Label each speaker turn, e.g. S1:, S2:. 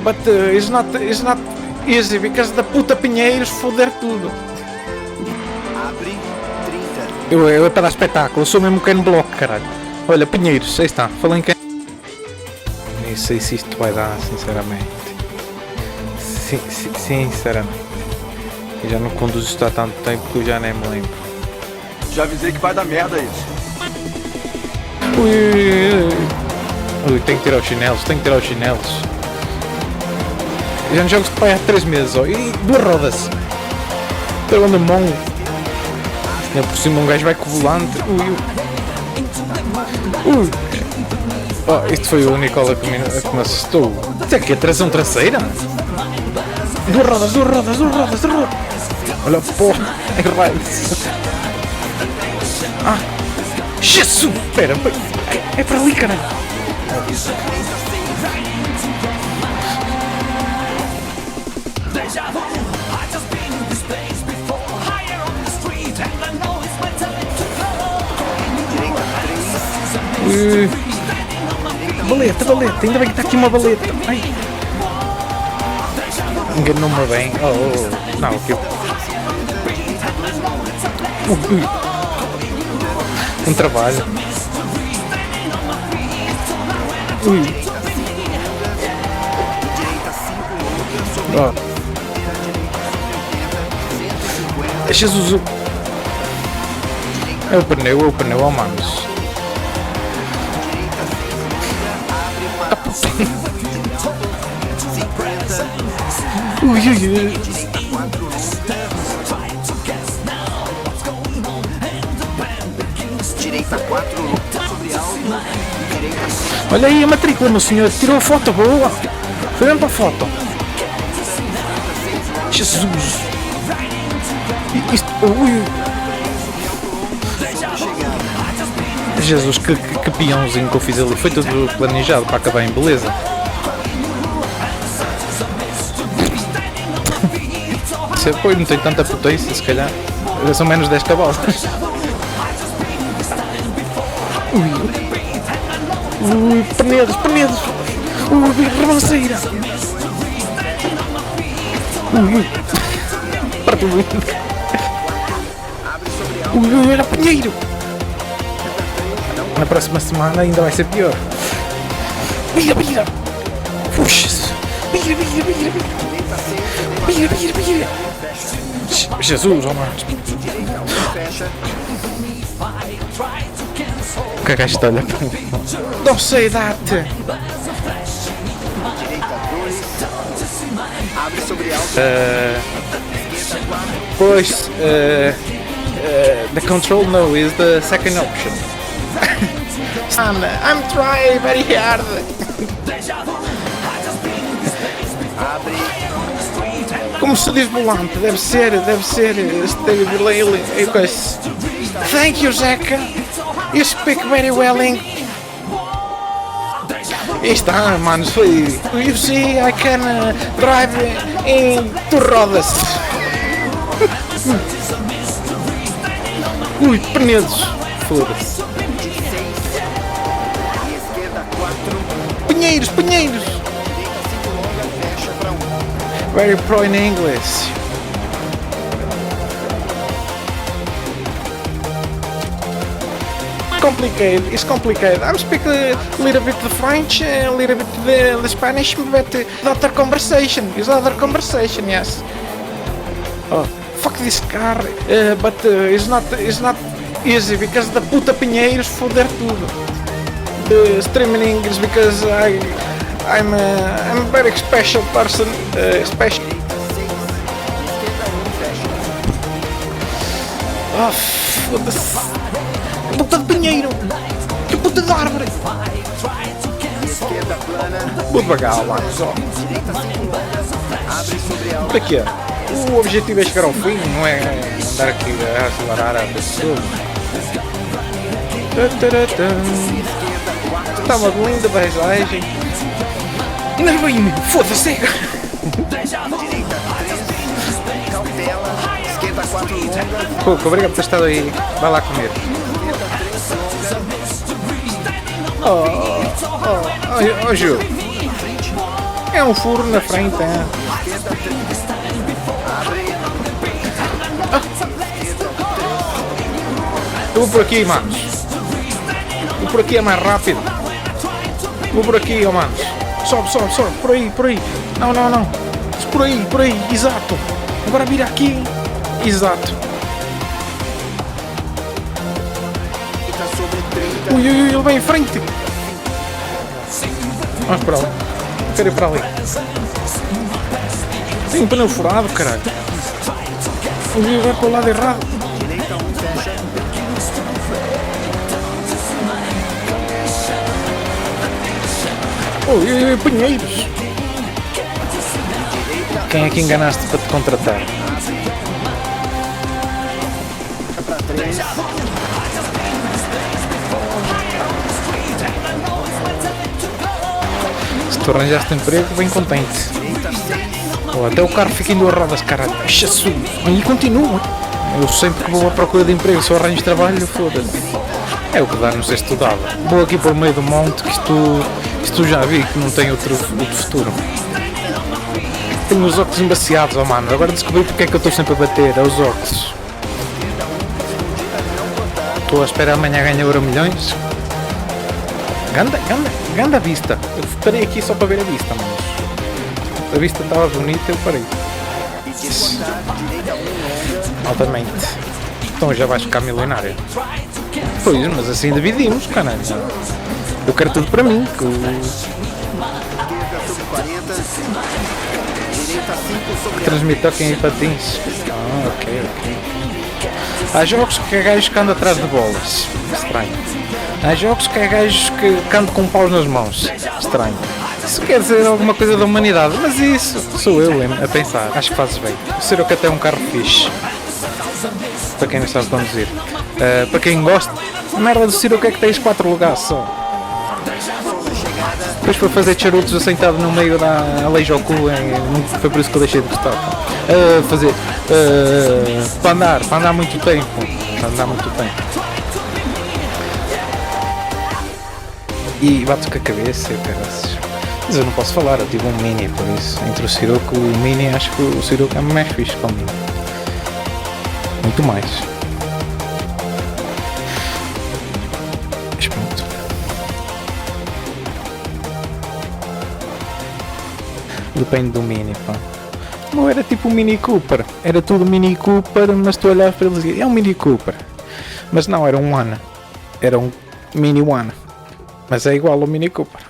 S1: but it's not easy because da puta Pinheiros foder tudo.
S2: Abre 30.
S1: Eu é para dar espetáculo, eu sou mesmo Ken Block, caralho. Olha, Pinheiros, aí está, falem quem. Nem sei se isto vai dar, sinceramente. Sinceramente. Eu já não conduzo isto há tanto tempo que eu já nem me lembro.
S2: Já avisei que vai dar merda isso.
S1: Ui, tenho que tirar os chinelos, Já não jogo de pai há 3 meses, ó. E 2 rodas. Pelo na mão. E por cima um gajo vai com o volante. Ui. Oh, isto foi o único que me assustou. Isto é que é tração traseira? 2 rodas. Olha, porra. Ah. Jesus! Espera, é para ali, caralho. Valeta, ainda bem que está aqui uma valeta. Ai. Enganou-me bem. Não, aqui. Um trabalho. Jesus. É o pneu, ó, manos.
S2: Direita 4 sobre alto. Direita 5.
S1: Olha aí a matrícula, meu senhor. Tirou a foto, boa. Foi mesmo para a foto. Jesus. Isto. Jesus, que peãozinho que eu fiz ali. Foi tudo planejado para acabar em beleza. Se apoio não tem tanta potência, se calhar. São menos 10 cavalos. Penedos. Rebanceira. Partiu muito. Era Pinheiro. Na próxima semana ainda vai ser pior. Vira. Puxa-se. Vira. Jesus, oh mano. O que é que a gente olha para mim? Não sei dar-te.
S2: Abre sobre alto.
S1: Pois, the control no is the second option. I'm trying very hard.
S2: Abre.
S1: Como se diz volante? Deve ser stable. Thank you, Zeca. You speak very well English. Está, mano, foi. You see, I can drive em 2 rodas. Penedos. Foda-se.
S2: Esquerda 4.
S1: Pinheiros.
S2: Direita 5 longa. Fecha para 1.
S1: Very pro in English. It's complicated. I'm speaking a little bit the French, a little bit the Spanish, but other conversation. Is other conversation, yes. Oh, fuck this car. But it's not easy because the puta Pinheiros foder tudo. The streaming English because I'm a very special person. Special. Oh, foda-se. Puta de Pinheiro! Que puta de árvore!
S2: Esquerda plana.
S1: Vou devagar lá, só.
S2: Direita 5 longa. Abre sobre alto.
S1: Para quê? O objetivo é chegar ao fim, não é andar aqui a acelerar a pessoa. Está uma linda paisagem. Ainda bem, foda-se, cega!
S2: Direita 3. Cautela. Esquerda 4 longa.
S1: Pouco, obrigado por ter estado aí. Vai lá comer. Oh, Ju. É um furo na frente, é. Eu vou por aqui, manos. Vou por aqui, é mais rápido. Vou por aqui, ó, manos. Sobe, sobe, sobe. Por aí, por aí. Não, não, não. Por aí, exato. Agora vira aqui. Exato. Ui, ui, ui, ele vem em frente. Vamos para ali. Quero ir para ali. Tem um pneu furado, caralho. Ui, vai para o lado errado. Ui, ui, ui, pinheiros. Quem é que enganaste para te contratar? Se tu arranjaste emprego, bem contente. Oh, até o carro fica indo a rodas, caralho. Jesus. E continua. Eu sempre que vou à procura de emprego, só arranjo trabalho, foda-se. É o que dá, não sei se tu dava. Vou aqui por meio do monte, que isto já vi que não tem outro futuro. Tenho os óculos embaciados, oh mano. Agora descobri porque é que eu estou sempre a bater. É os óculos. Estou a esperar amanhã ganhar Euromilhões. Ganda vista. Eu parei aqui só para ver a vista, mano. A vista estava bonita, eu parei. Altamente. Então já vais ficar milionário. Pois, mas assim dividimos, caralho. Eu quero tudo para mim. Que transmitir quem é patins. Ah, ok. Há jogos que é gajos que andam atrás de bolas. Estranho. Há jogos que é gajos que andam com paus nas mãos. Estranho. Isso quer dizer alguma coisa da humanidade, mas isso sou eu a pensar. Acho que fazes bem. O Siroco até é um carro fixe. Para quem não sabe conduzir. Para quem gosta, a merda do Siroco é que tens 4 lugares só. Depois para fazer charutos sentado no meio da Aleijocu, foi por isso que eu deixei de gostar. Para andar muito tempo. E bato com a cabeça, caraças. Mas eu não posso falar, eu tive um Mini, por isso. Entre o Siroco e o Mini, acho que o Siroco é mais fixe para o Mini. Muito mais. Mas pronto. Depende do Mini, pá. Não era tipo um Mini Cooper. Era tudo Mini Cooper, mas tu olhavas para ele e dizias, é um Mini Cooper. Mas não, era um One. Era um Mini One. Mas é igual ao Mini Cooper.